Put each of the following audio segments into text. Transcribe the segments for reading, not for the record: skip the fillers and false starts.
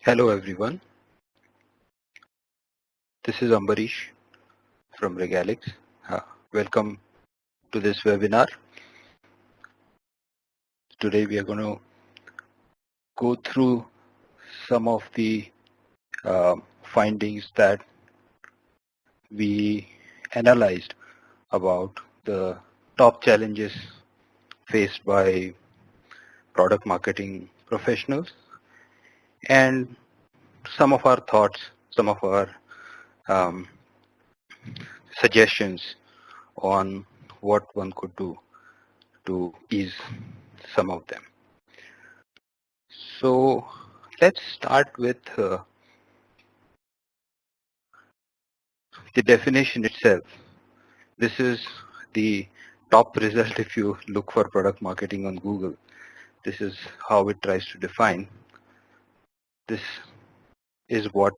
Hello everyone, this is Ambarish from Regalix. Welcome to this webinar. Today we are going to go through some of the findings that we analyzed about the top challenges faced by product marketing professionals and some of our thoughts, some of our um, suggestions on what one could do to ease some of them. So let's start with the definition itself. This is the top result if you look for product marketing on Google. This is how it tries to define. This is what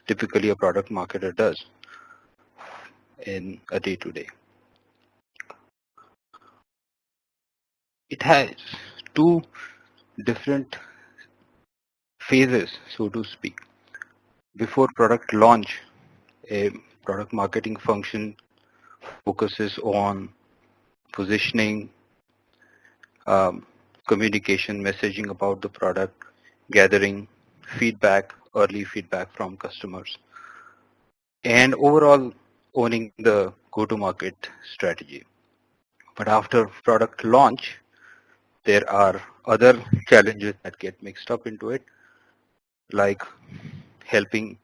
typically a product marketer does in a day-to-day. It has two different phases, so to speak. Before product launch, a product marketing function focuses on positioning, communication, messaging about the product, gathering feedback, early feedback from customers, and overall owning the go-to-market strategy. But after product launch, there are other challenges that get mixed up into it, like helping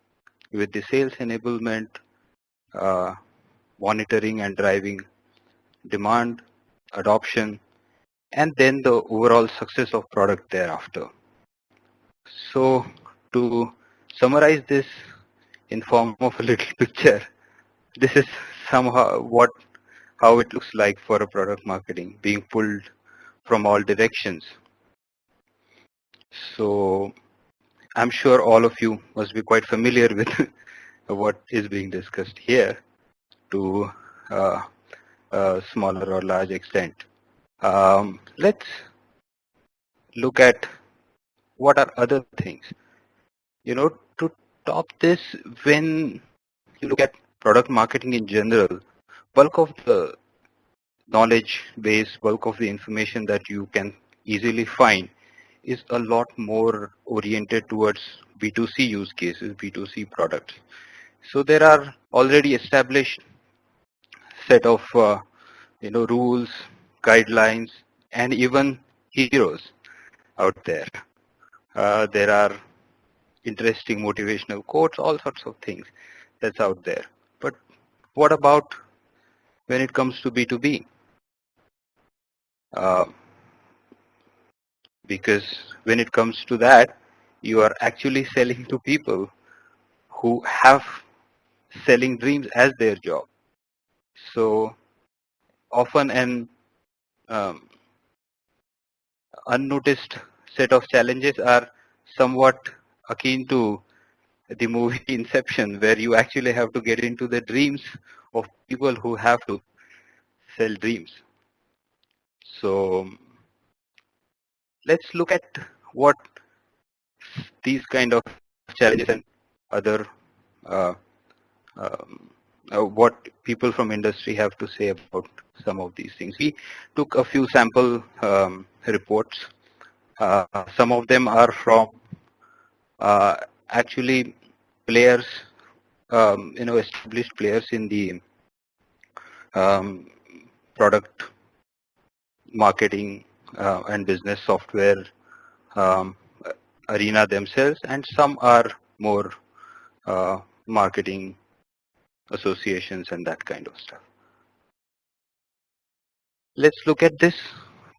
with the sales enablement, uh, monitoring and driving demand, adoption, and then the overall success of product thereafter. So to summarize this in form of a little picture, this is somehow how it looks like for a product marketing being pulled from all directions. So I'm sure all of you must be quite familiar with what is being discussed here to a smaller or large extent. Let's look at what are other things. To top this, when you look at product marketing in general, bulk of the knowledge base, bulk of the information that you can easily find is a lot more oriented towards B2C use cases, B2C products. So there are already established set of rules, guidelines, and even heroes out there. There are interesting motivational quotes, all sorts of things that's out there. But what about when it comes to B2B? Uh, because when it comes to that, you are actually selling to people who have selling dreams as their job. So often an um, unnoticed set of challenges are somewhat akin to the movie Inception, where you actually have to get into the dreams of people who have to sell dreams. So let's look at what these kind of challenges and other uh, um, what people from industry have to say about some of these things. We took a few sample reports. Some of them are from uh, actually players, established players in the um, product marketing and business software um, arena themselves, and some are more marketing associations and that kind of stuff. Let's look at this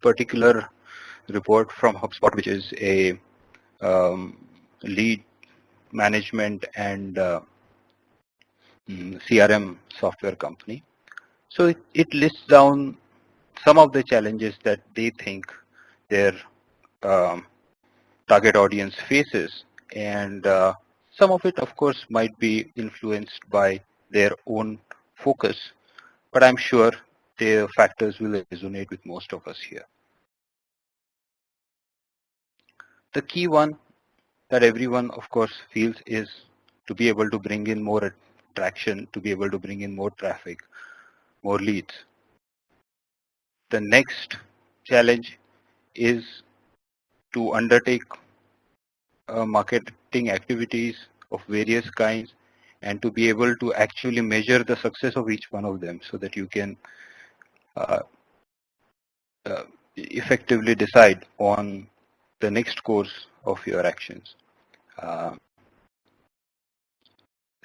particular report from HubSpot, which is a lead management and CRM software company. So it lists down some of the challenges that they think their um, target audience faces, and some of it, of course, might be influenced by their own focus, but I'm sure the factors will resonate with most of us here. The key one that everyone, of course, feels is to be able to bring in more traction, to be able to bring in more traffic, more leads. The next challenge is to undertake marketing activities of various kinds and to be able to actually measure the success of each one of them so that you can uh, effectively decide on the next course of your actions. Uh,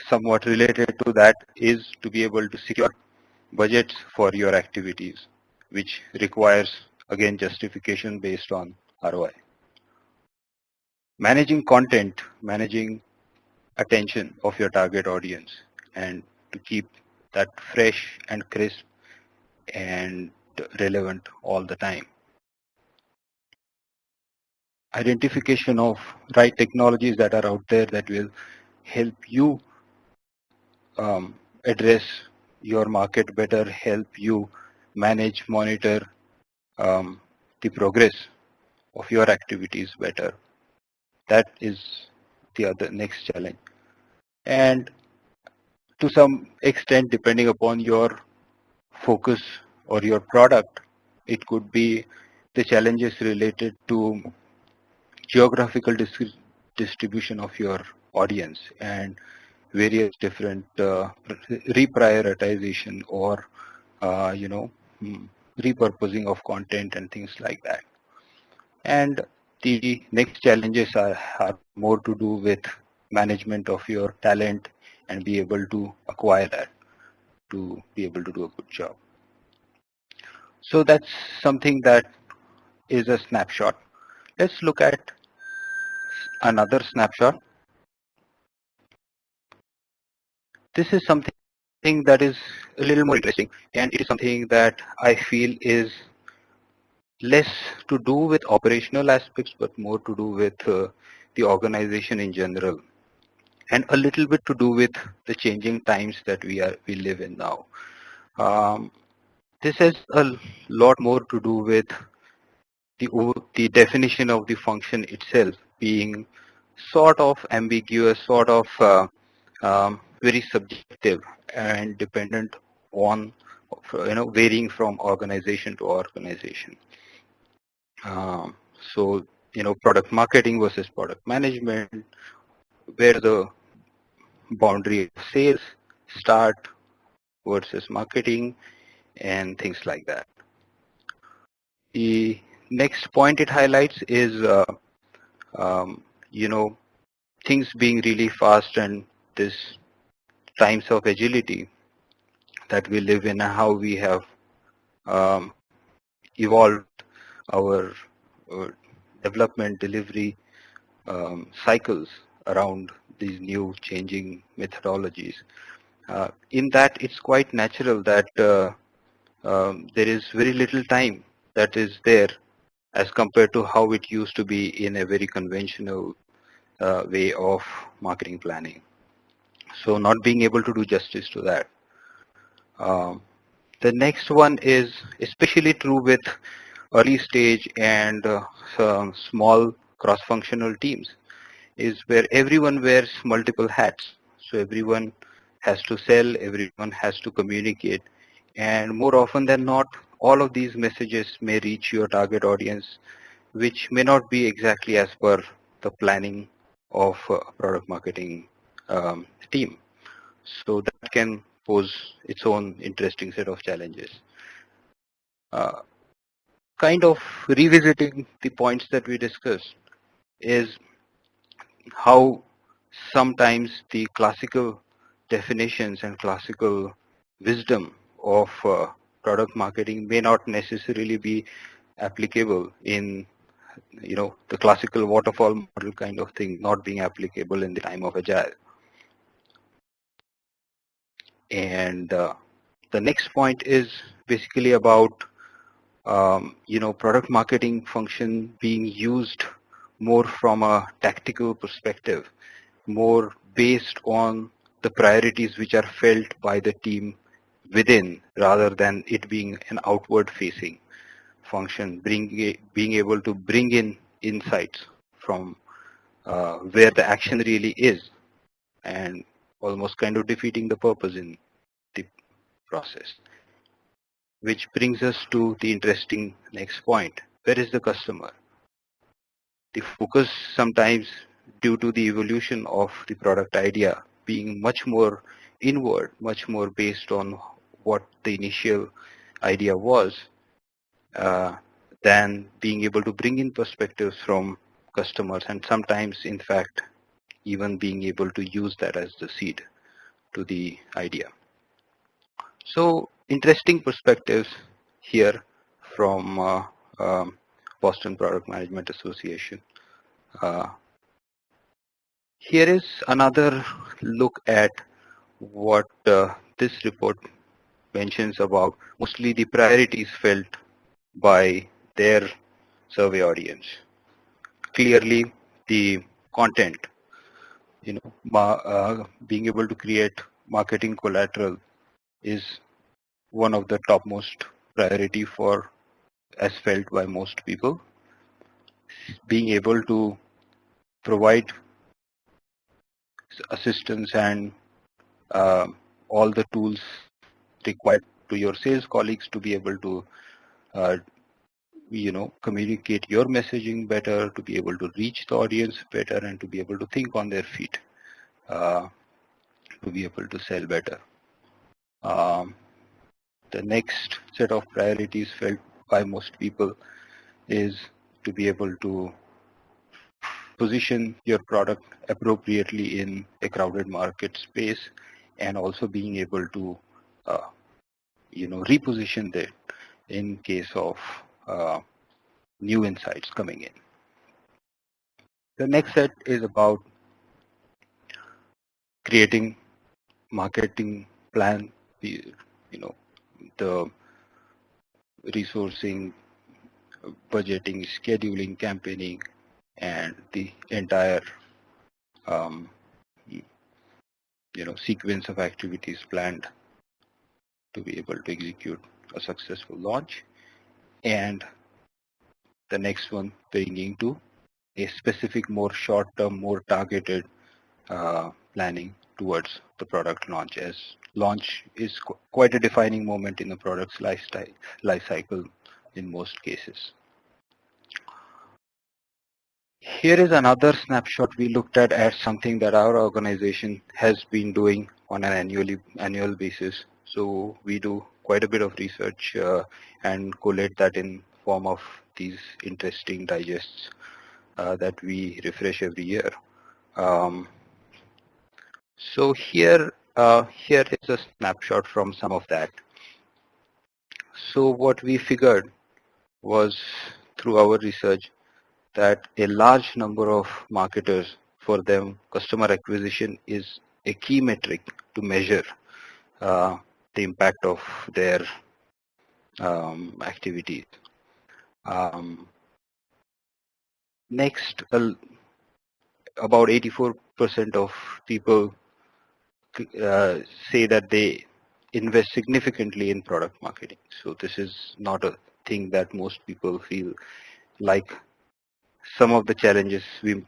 Somewhat related to that is to be able to secure budgets for your activities, which requires, again, justification based on ROI. Managing content, managing attention of your target audience, and to keep that fresh and crisp and relevant all the time. Identification of right technologies that are out there that will help you address your market better, help you manage, monitor the progress of your activities better. That is the other next challenge. And to some extent, depending upon your focus or your product, it could be the challenges related to geographical distribution of your audience and various different reprioritization or repurposing of content and things like that. And the next challenges are more to do with management of your talent and be able to acquire that to be able to do a good job. So that's something that is a snapshot. Let's look at another snapshot. This is something that is a little more interesting, and it is something that I feel is less to do with operational aspects, but more to do with the organization in general, and a little bit to do with the changing times that we live in now. This has a lot more to do with the definition of the function itself being sort of ambiguous, sort of very subjective and dependent on varying from organization to organization. So product marketing versus product management, where the boundary of sales start versus marketing and things like that. The next point it highlights is um, you know things being really fast and this times of agility that we live in and how we have um, evolved our development delivery cycles around these new changing methodologies. In that, it's quite natural that there is very little time that is there as compared to how it used to be in a very conventional way of marketing planning. So not being able to do justice to that. The next one is especially true with early stage and some small cross-functional teams, is where everyone wears multiple hats. So everyone has to sell, everyone has to communicate, and more often than not, all of these messages may reach your target audience, which may not be exactly as per the planning of a product marketing team. So that can pose its own interesting set of challenges. Uh, kind of revisiting the points that we discussed is how sometimes the classical definitions and classical wisdom of product marketing may not necessarily be applicable in the classical waterfall model kind of thing, not being applicable in the time of agile. And the next point is basically about product marketing function being used more from a tactical perspective, more based on the priorities which are felt by the team within, rather than it being an outward facing function, being able to bring in insights from where the action really is, and almost kind of defeating the purpose in the process. Which brings us to the interesting next point. Where is the customer? The focus sometimes, due to the evolution of the product idea being much more inward, much more based on what the initial idea was, uh, than being able to bring in perspectives from customers, and sometimes in fact even being able to use that as the seed to the idea. So interesting perspectives here from Boston Product Management Association. Uh, Here is another look at what this report mentions about mostly the priorities felt by their survey audience. Clearly, the content, being able to create marketing collateral is one of the topmost priority for, as felt by most people. Being able to provide assistance and uh, all the tools required to your sales colleagues to be able to uh, communicate your messaging better, to be able to reach the audience better, and to be able to think on their feet, uh, to be able to sell better. um, the next set of priorities felt by most people is to be able to position your product appropriately in a crowded market space, and also being able to uh, reposition it in case of new insights coming in. The next set is about creating marketing plan, the resourcing, budgeting, scheduling, campaigning, and the entire um, sequence of activities planned to be able to execute a successful launch. And the next one, bringing to a specific, more short-term, more targeted planning towards the product launch, as launch is quite a defining moment in the product's life cycle in most cases. Here is another snapshot we looked at as something that our organization has been doing on an annual basis. So we do quite a bit of research and collate that in form of these interesting digests that we refresh every year. So here is a snapshot from some of that. So what we figured was, through our research, that a large number of marketers, for them, customer acquisition is a key metric to measure uh, the impact of their activities. Next, about 84% of people say that they invest significantly in product marketing. So this is not a thing that most people feel like. Some of the challenges we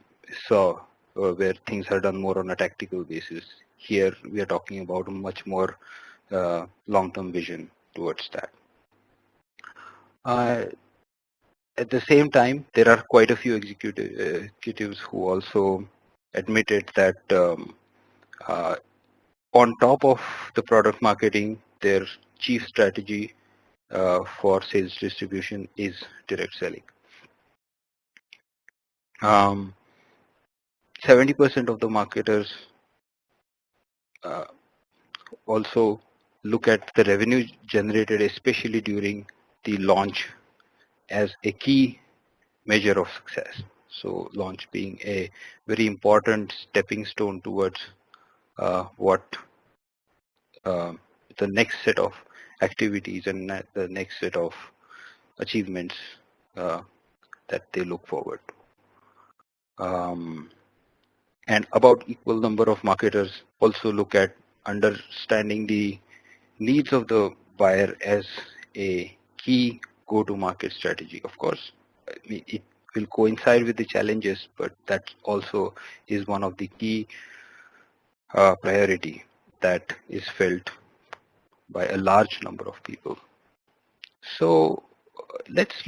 saw where things are done more on a tactical basis. Here we are talking about a much more long-term vision towards that. At the same time, there are quite a few executives who also admitted that on top of the product marketing, their chief strategy for sales distribution is direct selling. 70% of the marketers also look at the revenue generated, especially during the launch, as a key measure of success. So launch being a very important stepping stone towards what the next set of activities and the next set of achievements that they look forward to. And about equal number of marketers also look at understanding the needs of the buyer as a key go-to-market strategy. Of course, it will coincide with the challenges, but that also is one of the key priority that is felt by a large number of people. So let's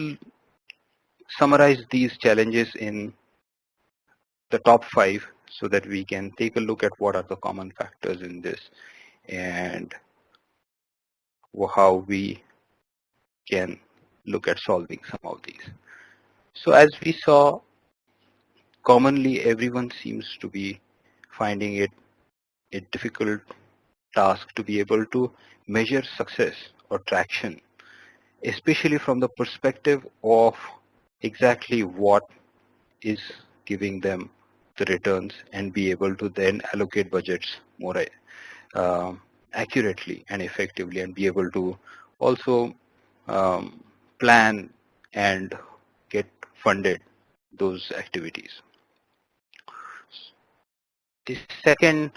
summarize these challenges in the top 5 so that we can take a look at what are the common factors in this and how we can look at solving some of these. So as we saw, commonly everyone seems to be finding it a difficult task to be able to measure success or traction, especially from the perspective of exactly what is giving them the returns and be able to then allocate budgets more accurately and effectively and be able to also plan and get funded those activities. The second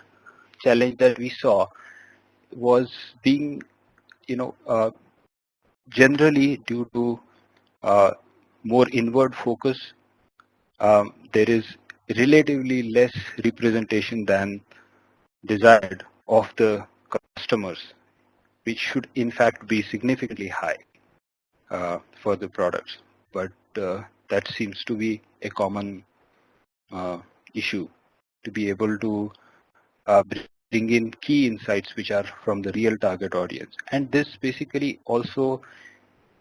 challenge that we saw was being, generally due to more inward focus, there is relatively less representation than desired of the customers, which should in fact be significantly high for the products. But that seems to be a common issue, to be able to bring in key insights which are from the real target audience. And this basically also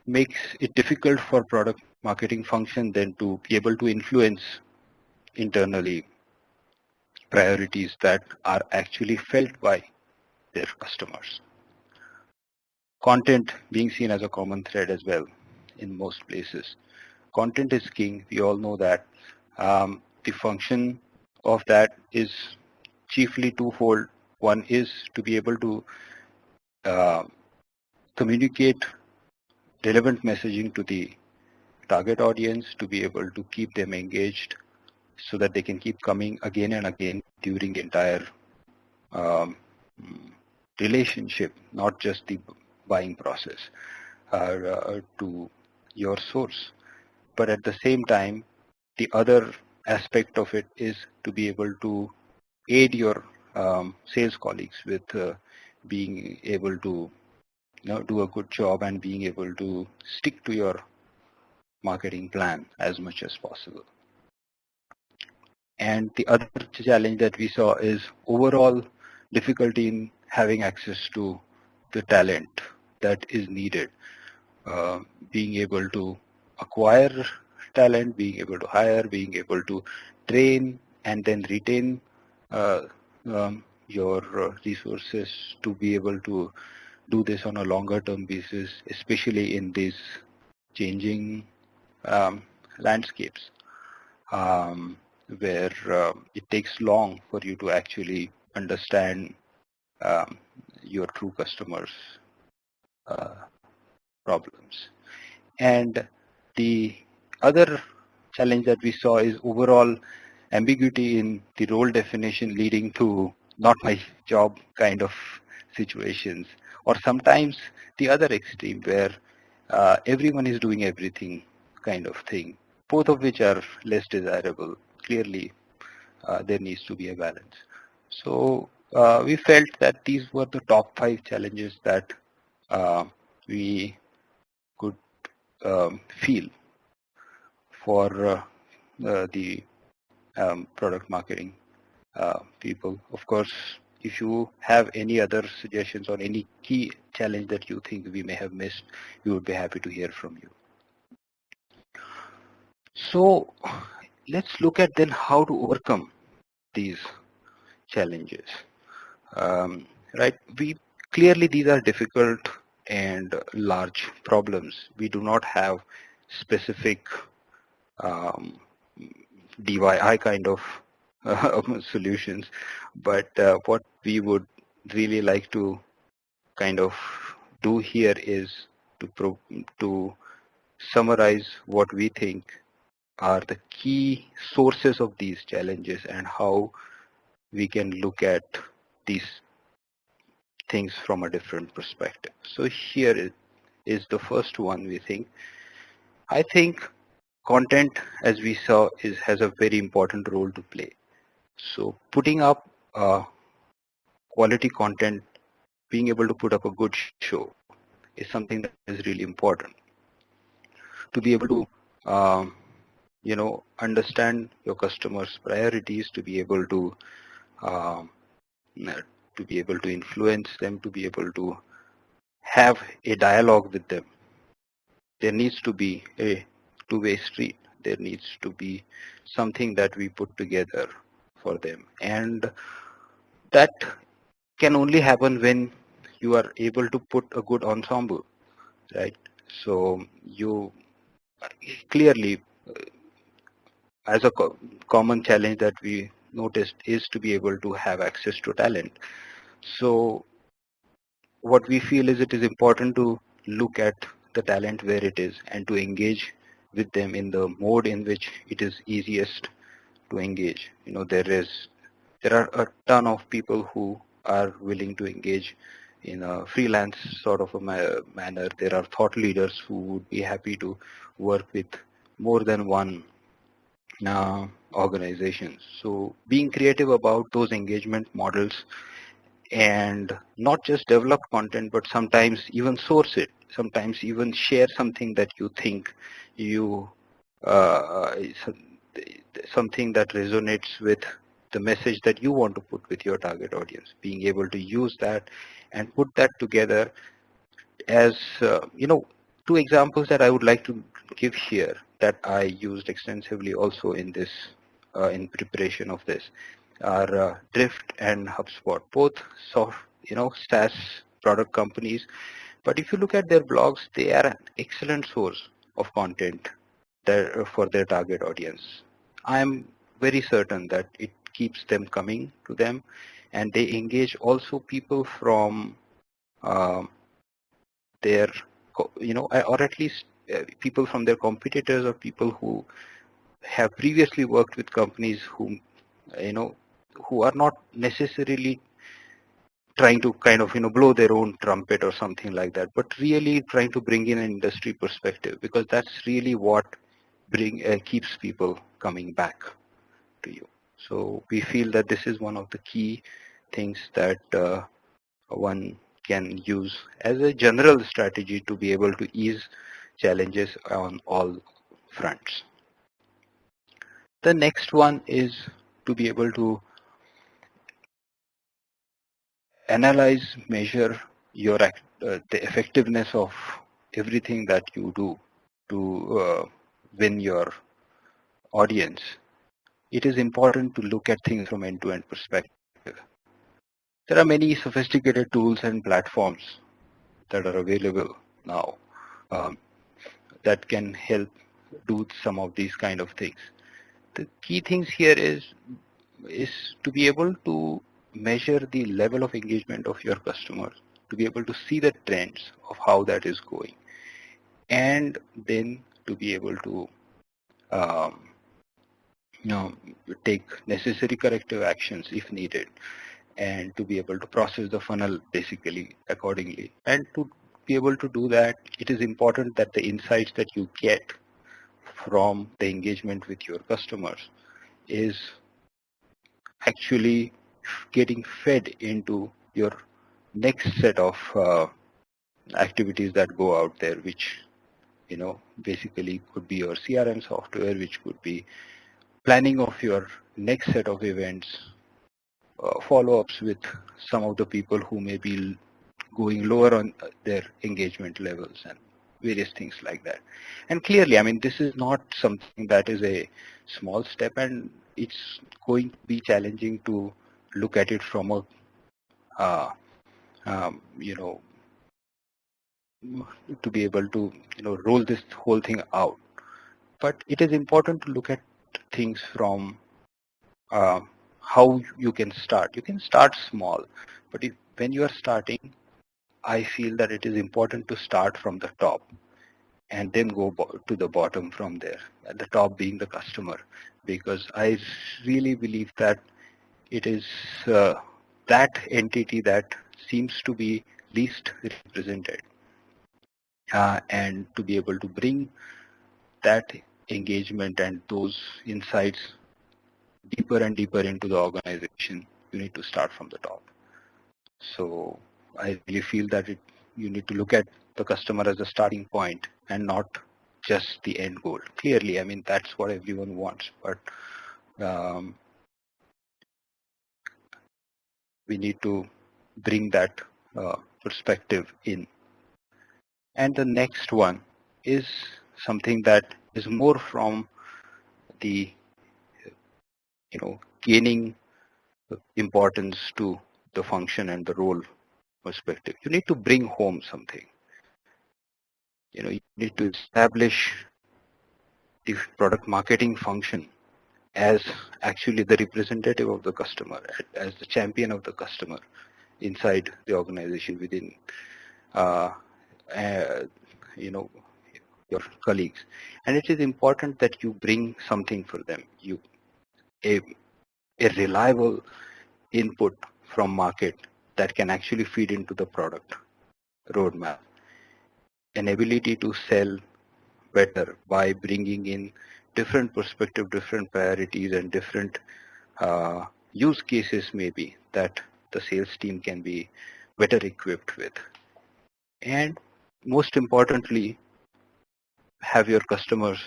makes it difficult for product marketing function then to be able to influence internally priorities that are actually felt by their customers. Content being seen as a common thread as well in most places. Content is king. We all know that. The function of that is chiefly twofold. One is to be able to communicate relevant messaging to the target audience, to be able to keep them engaged so that they can keep coming again and again during the entire relationship, not just the buying process to your source. But at the same time, the other aspect of it is to be able to aid your sales colleagues with being able to do a good job and being able to stick to your marketing plan as much as possible. And the other challenge that we saw is overall difficulty in having access to the talent that is needed. Being able to acquire talent, being able to hire, being able to train and then retain your resources to be able to do this on a longer term basis, especially in these changing landscapes where it takes long for you to actually understand your true customers' problems. And the other challenge that we saw is overall ambiguity in the role definition, leading to not my job kind of situations, or sometimes the other extreme where everyone is doing everything kind of thing, both of which are less desirable. Clearly, there needs to be a balance. So we felt that these were the top 5 challenges that we could feel for the product marketing people. Of course, if you have any other suggestions on any key challenge that you think we may have missed, we would be happy to hear from you. So let's look at then how to overcome these challenges. Right? Clearly these are difficult and large problems. We do not have specific DIY kind of solutions, but what we would really like to kind of do here is to summarize what we think are the key sources of these challenges and how we can look at these things from a different perspective. So here is the first one we think. I think content, as we saw, has a very important role to play. So putting up quality content, being able to put up a good show is something that is really important. To be able to understand your customers' priorities, to be able to um, influence them, to be able to have a dialogue with them. There needs to be a two-way street. There needs to be something that we put together for them, and that can only happen when you are able to put a good ensemble, right? So you clearly, as a common challenge that we noticed is to be able to have access to talent. So what we feel is it is important to look at the talent where it is and to engage with them in the mode in which it is easiest to engage. There are a ton of people who are willing to engage in a freelance sort of a manner. There are thought leaders who would be happy to work with more than one organizations. So being creative about those engagement models and not just develop content, but sometimes even source it, sometimes even share something that you think you is something that resonates with the message that you want to put with your target audience. Being able to use that and put that together as two examples that I would like to give here that I used extensively also in this in preparation of this are Drift and HubSpot, both SaaS product companies. But if you look at their blogs, they are an excellent source of content for their target audience. I'm very certain that it keeps them coming to them, and they engage also people from um, their, or at least people from their competitors or people who have previously worked with companies you know, who are not necessarily trying to kind of, blow their own trumpet or something like that, but really trying to bring in an industry perspective, because that's really what keeps people coming back to you. So we feel that this is one of the key things that one can use as a general strategy to be able to ease challenges on all fronts. The next one is to be able to analyze, measure the effectiveness of everything that you do to win your audience. It is important to look at things from end-to-end perspective. There are many sophisticated tools and platforms that are available now that can help do some of these kind of things. The key things here is to be able to measure the level of engagement of your customers, to be able to see the trends of how that is going, and then to be able to um, take necessary corrective actions if needed, and to be able to process the funnel basically accordingly. And to be able to do that, it is important that the insights that you get from the engagement with your customers is actually getting fed into your next set of activities that go out there, which basically could be your CRM software, which could be planning of your next set of events, follow-ups with some of the people who may be going lower on their engagement levels and various things like that. And clearly, I mean, this is not something that is a small step, and it's going to be challenging to look at it from a, uh, you know, to be able to, roll this whole thing out. But it is important to look at things from uh, how you can start. You can start small, but when you are starting, I feel that it is important to start from the top and then go to the bottom from there, at the top being the customer, because I really believe that it is that entity that seems to be least represented, and to be able to bring that engagement and those insights deeper and deeper into the organization, you need to start from the top. So I really feel that you need to look at the customer as a starting point and not just the end goal. Clearly, I mean, that's what everyone wants, but um, we need to bring that perspective in. And the next one is something that is more from the, gaining importance to the function and the role perspective. You need to bring home something. You need to establish the product marketing function as actually the representative of the customer, as the champion of the customer inside the organization within, uh, uh, you know, your colleagues. And it is important that you bring something for them. A, a reliable input from market that can actually feed into the product roadmap. An ability to sell better by bringing in different perspective, different priorities, and different use cases maybe that the sales team can be better equipped with. And most importantly, have your customers'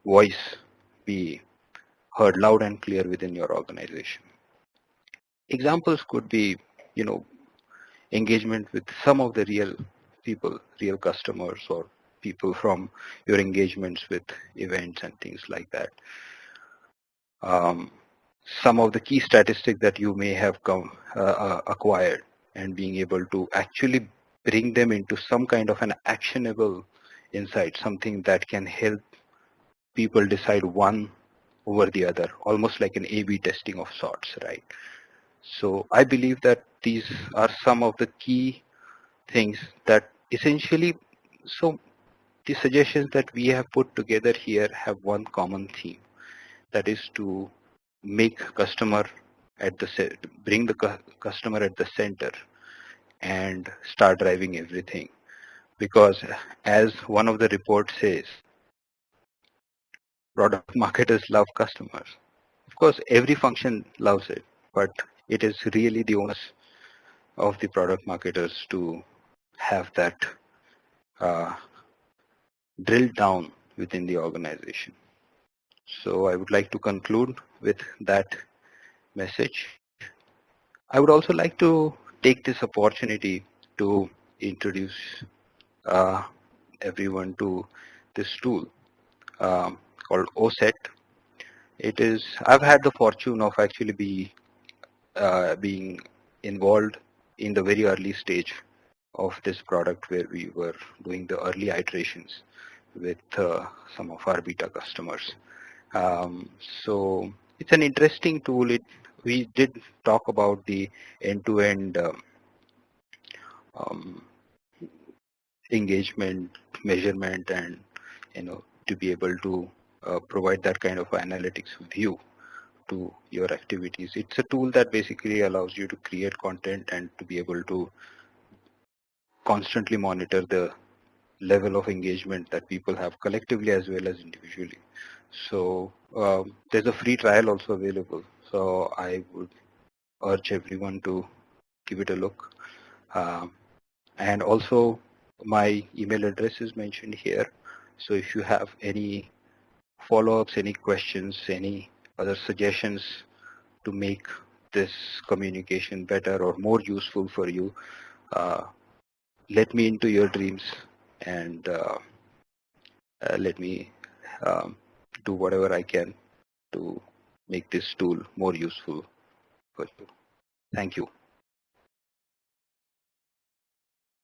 voice be heard loud and clear within your organization. Examples could be, engagement with some of the real people, real customers, or people from your engagements with events and things like that. Some of the key statistics that you may have acquired and being able to actually bring them into some kind of an actionable insight, something that can help people decide one over the other, almost like an A-B testing of sorts, right? So I believe that these are some of the key things that essentially, so the suggestions that we have put together here have one common theme, that is to make customer at the bring the customer at the center and start driving everything. Because as one of the reports says, product marketers love customers. Of course, every function loves it, but it is really the onus of the product marketers to have that uh, drilled down within the organization. So I would like to conclude with that message. I would also like to take this opportunity to introduce uh, everyone to this tool called OSET. I've had the fortune of actually being involved in the very early stage of this product where we were doing the early iterations with some of our beta customers. So it's an interesting tool. We did talk about the end-to-end um, engagement, measurement, and to be able to provide that kind of analytics view to your activities. It's a tool that basically allows you to create content and to be able to constantly monitor the level of engagement that people have collectively as well as individually. So there's a free trial also available. So I would urge everyone to give it a look. And also my email address is mentioned here. So if you have any follow-ups, any questions, any other suggestions to make this communication better or more useful for you, let me into your dreams and let me um, do whatever I can to make this tool more useful for you. Thank you.